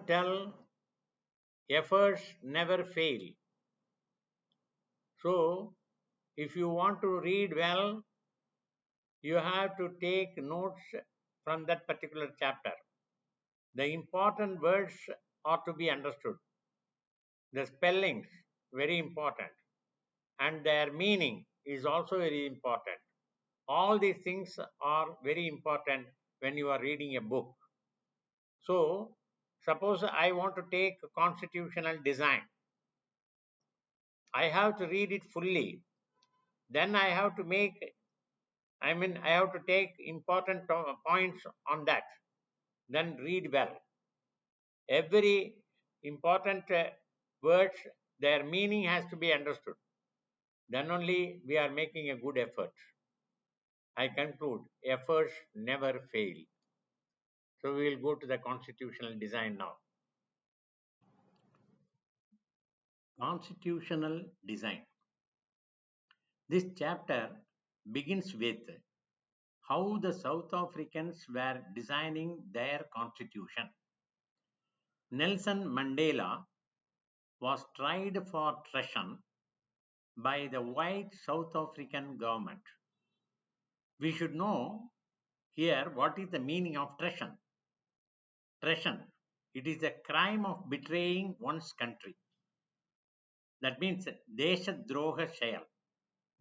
tell efforts never fail. So, if you want to read well, you have to take notes from that particular chapter. The important words are to be understood. The spellings, very important. And their meaning is also very important. All these things are very important when you are reading a book. So, suppose I want to take constitutional design. I have to read it fully. Then I have to I have to take important points on that. Then read well. Every important words, their meaning has to be understood. Then only we are making a good effort. I conclude, efforts never fail. So we will go to the constitutional design now. Constitutional design. This chapter begins with how the South Africans were designing their constitution. Nelson Mandela was tried for treason by the white South African government. We should know here what is the meaning of treason. Treason, it is a crime of betraying one's country. That means தேச துரோக செயல்,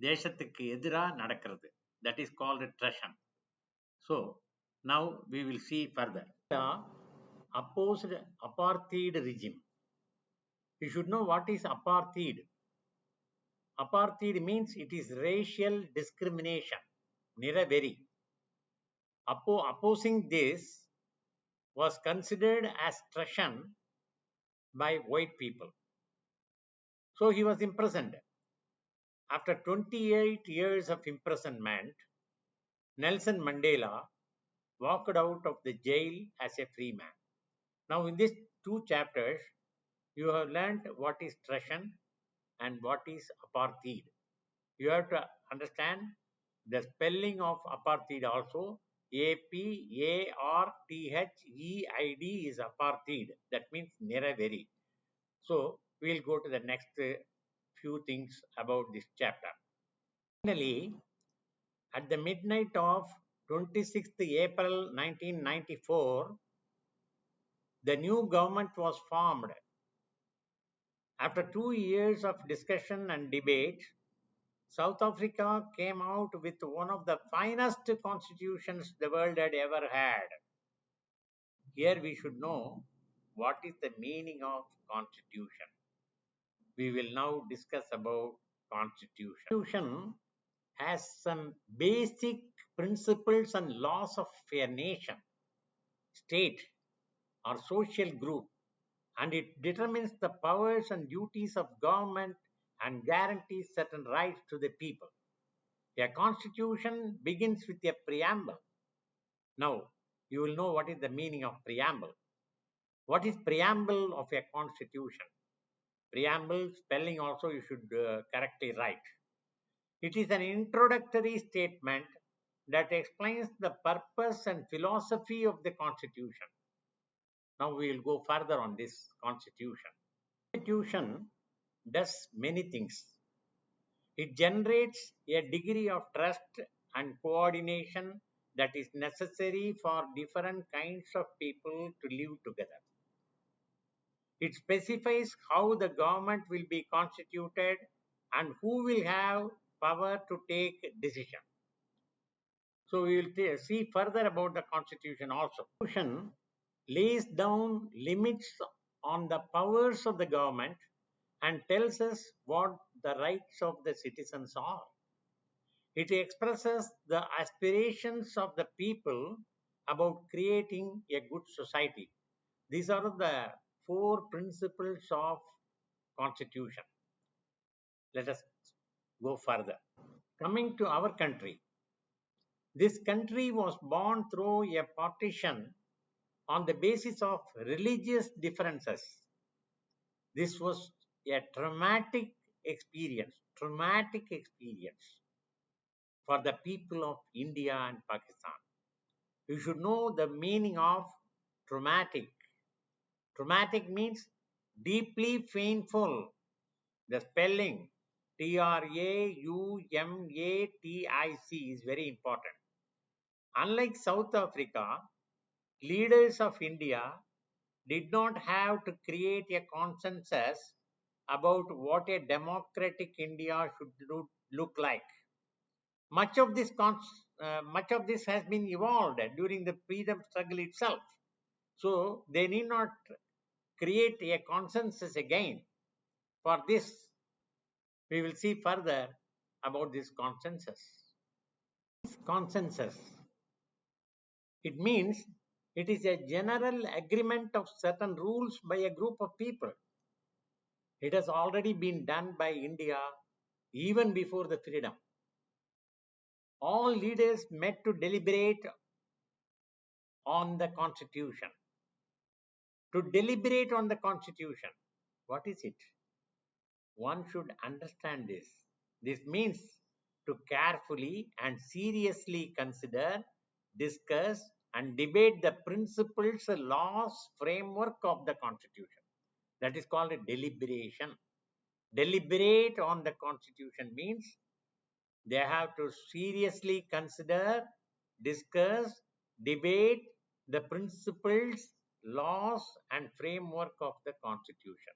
தேசத்துக்கு எதிரா நடக்கிறது. That is called treason. So now we will see further. Opposed apartheid regime. You should know what is apartheid. Apartheid means it is racial discrimination. Niraveri. Opposing this was considered as treason by white people. So he was imprisoned. After 28 years of imprisonment, Nelson Mandela walked out of the jail as a free man. Now in these two chapters, you have learned what is treason and what is apartheid. You have to understand the spelling of apartheid also. A-P-A-R-T-H-E-I-D is apartheid. That means Niraveri. So we'll go to the next few things about this chapter. Finally, at the midnight of 26th April 1994, the new government was formed. After 2 years of discussion and debate, South Africa came out with one of the finest constitutions the world had ever had. Here we should know what is the meaning of constitution. We will now discuss about constitution. Constitution has some basic principles and laws of a nation, state, or social group, and it determines the powers and duties of government and guarantees certain rights to the people. A constitution begins with a preamble. Now, you will know what is the meaning of preamble. What is preamble of a constitution? Preamble spelling also you should correctly write. It is an introductory statement that explains the purpose and philosophy of the constitution. Now we will go further on this constitution. Constitution does many things. It generates a degree of trust and coordination that is necessary for different kinds of people to live together. It specifies how the government will be constituted and who will have power to take decision. So we will see further about the constitution also. Constitution lays down limits on the powers of the government and tells us what the rights of the citizens are. It expresses the aspirations of the people about creating a good society. These are the 4 principles of constitution. Let us go further. Coming to our country. This country was born through a partition on the basis of religious differences. This was a traumatic experience for the people of India and Pakistan. You should know the meaning of traumatic. Traumatic means deeply painful. The spelling Traumatic is very important. Unlike South Africa, leaders of India did not have to create a consensus about what a democratic India should look like. Much of this has been evolved during the freedom struggle itself. So they need not create a consensus again. For this, we will see further about this consensus. Consensus. It means it is a general agreement of certain rules by a group of people. It has already been done by India even before the freedom. All leaders met to deliberate on the constitution. To deliberate on the constitution. What is it? One should understand this. This means to carefully and seriously consider, discuss, and debate the principles, laws, framework of the constitution. That is called a deliberation. Deliberate on the constitution means they have to seriously consider, discuss, debate the principles, laws, and framework of the constitution.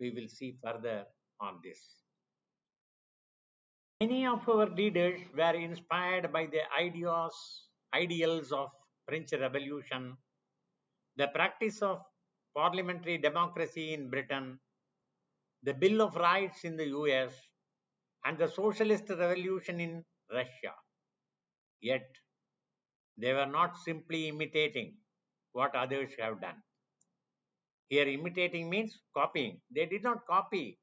We will see further on this. Many of our leaders were inspired by the ideals of French Revolution, the practice of parliamentary democracy in Britain, the Bill of Rights in the US, and the socialist revolution in Russia. Yet, they were not simply imitating what others have done. Here, imitating means copying. They did not copy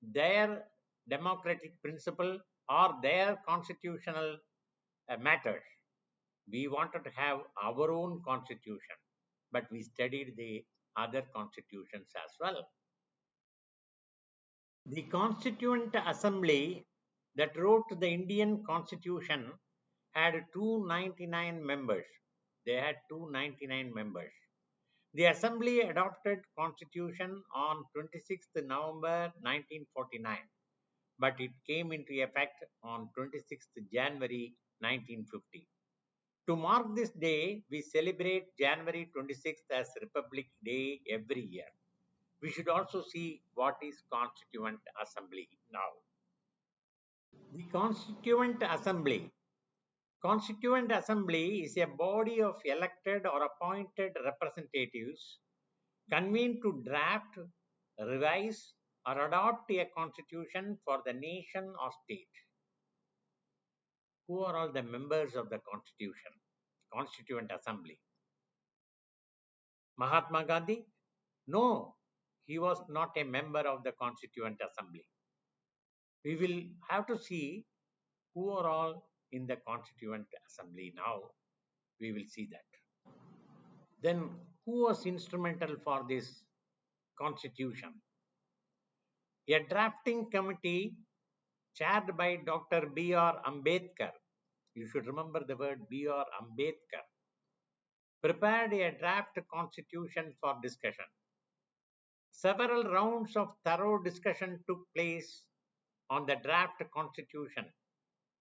their democratic principle or their constitutional matters. We wanted to have our own constitution, but we studied the other constitutions as well. The Constituent Assembly that wrote the Indian Constitution had 299 members. They had 299 members. The Assembly adopted Constitution on 26th November 1949, but it came into effect on 26th January 1950. To mark this day, we celebrate January 26th as Republic Day every year. We should also see what is Constituent Assembly now. The Constituent Assembly. Constituent Assembly is a body of elected or appointed representatives convened to draft, revise, or adopt a constitution for the nation or state. Who are all the members of the Constitution? Constituent Assembly. Mahatma Gandhi? No, he was not a member of the Constituent Assembly. We will have to see who are all in the Constituent Assembly now. We will see that. Then, who was instrumental for this Constitution? A drafting committee chaired by Dr. B.R. Ambedkar. You should remember the word B.R. Ambedkar. Prepared a draft constitution for discussion. Several rounds of thorough discussion took place on the draft constitution,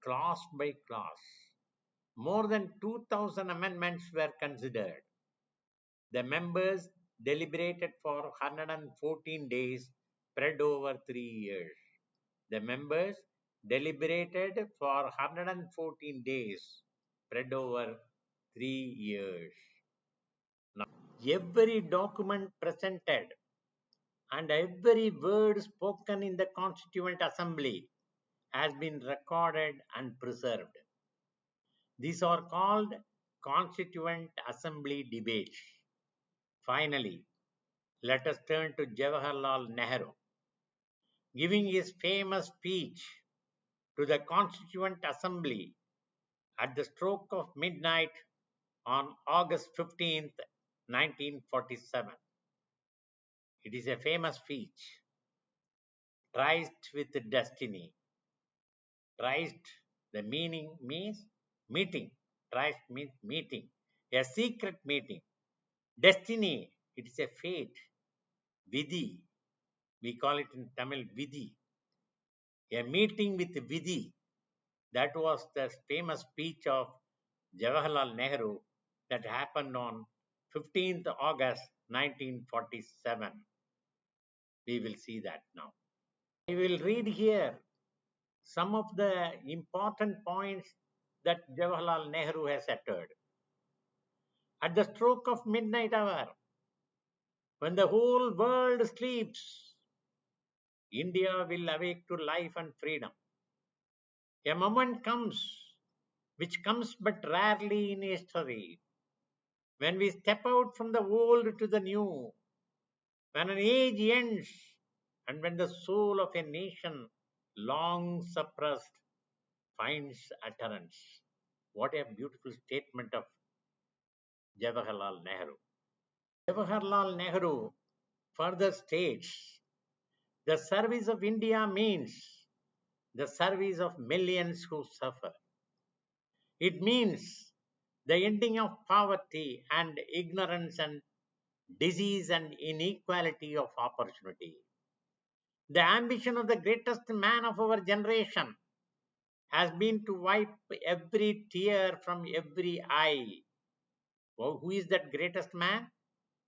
clause by clause. More than 2,000 amendments were considered. The members deliberated for 114 days, spread over 3 years. The members deliberated for 114 days, spread over 3 years. Now, every document presented and every word spoken in the Constituent Assembly has been recorded and preserved. These are called Constituent Assembly debates. Finally, let us turn to Jawaharlal Nehru, giving his famous speech to the Constituent Assembly at the stroke of midnight on August 15th, 1947. It is a famous speech. Tryst with destiny. Tryst, the meaning means meeting. Tryst means meeting. A secret meeting. Destiny, It is a fate, Vidhi. We call it in Tamil Vidhi. A meeting with Vidhi. That was the famous speech of Jawaharlal Nehru that happened on 15th August 1947. We will see that now. I will read here some of the important points that Jawaharlal Nehru has uttered. At the stroke of midnight hour, when the whole world sleeps, India will awake to life and freedom. A moment comes, which comes but rarely in history, when we step out from the old to the new, when an age ends, and when the soul of a nation, long suppressed, finds utterance. What a beautiful statement of Jawaharlal Nehru. Jawaharlal Nehru further states the service of India means the service of millions who suffer. It means the ending of poverty and ignorance and disease and inequality of opportunity. The ambition of the greatest man of our generation has been to wipe every tear from every eye. Well, who is that greatest man?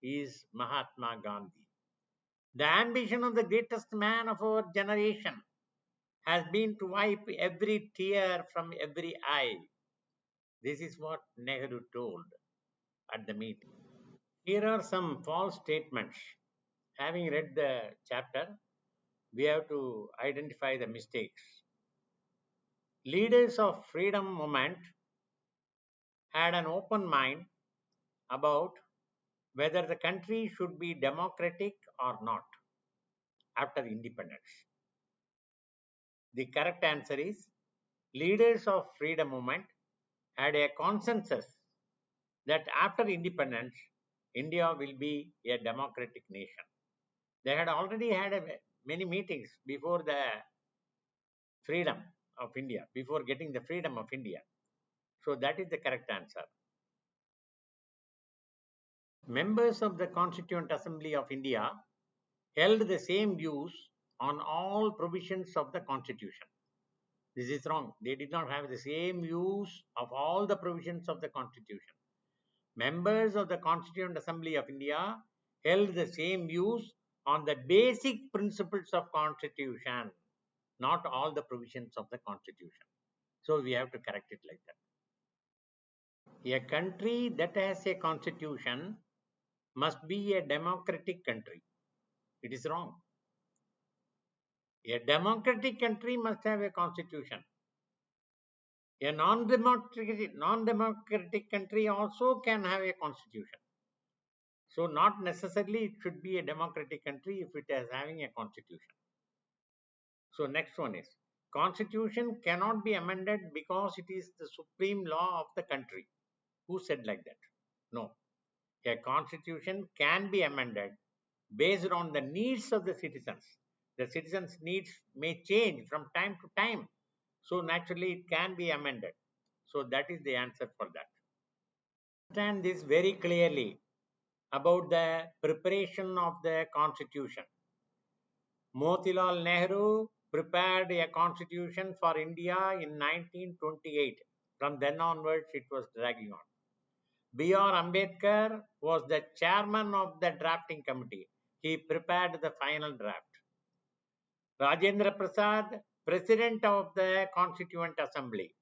He is Mahatma Gandhi. The ambition of the greatest man of our generation has been to wipe every tear from every eye. This is what Nehru told at the meeting. Here are some false statements. Having read the chapter, we have to identify the mistakes. Leaders of freedom movement had an open mind about whether the country should be democratic or not after independence. The correct answer is leaders of freedom movement had a consensus that after independence, India will be a democratic nation. They had already had many meetings before the freedom of India, before getting the freedom of India. So that is the correct answer. Members of the Constituent Assembly of India held the same views on all provisions of the Constitution. This is wrong. They did not have the same views of all the provisions of the Constitution. Members of the Constituent Assembly of India held the same views on the basic principles of Constitution, not all the provisions of the Constitution. So we have to correct it like that. A country that has a constitution must be a democratic country. It is wrong. A democratic country must have a constitution. A non-democratic country also can have a constitution. So not necessarily it should be a democratic country if it is having a constitution. So next one is, constitution cannot be amended because it is the supreme law of the country. Who said like that? No. A constitution can be amended based on the needs of the citizens. The citizens' needs may change from time to time. So naturally it can be amended. So that is the answer for that. Understand this very clearly about the preparation of the constitution. Motilal Nehru prepared a constitution for India in 1928. From then onwards, it was dragging on. B.R. Ambedkar was the chairman of the drafting committee. He prepared the final draft. Rajendra Prasad, president of the Constituent Assembly.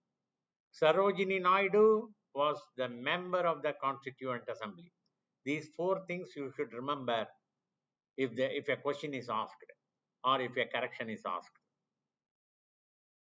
Sarojini Naidu was the member of the Constituent Assembly. These four things you should remember if a question is asked or if a correction is asked.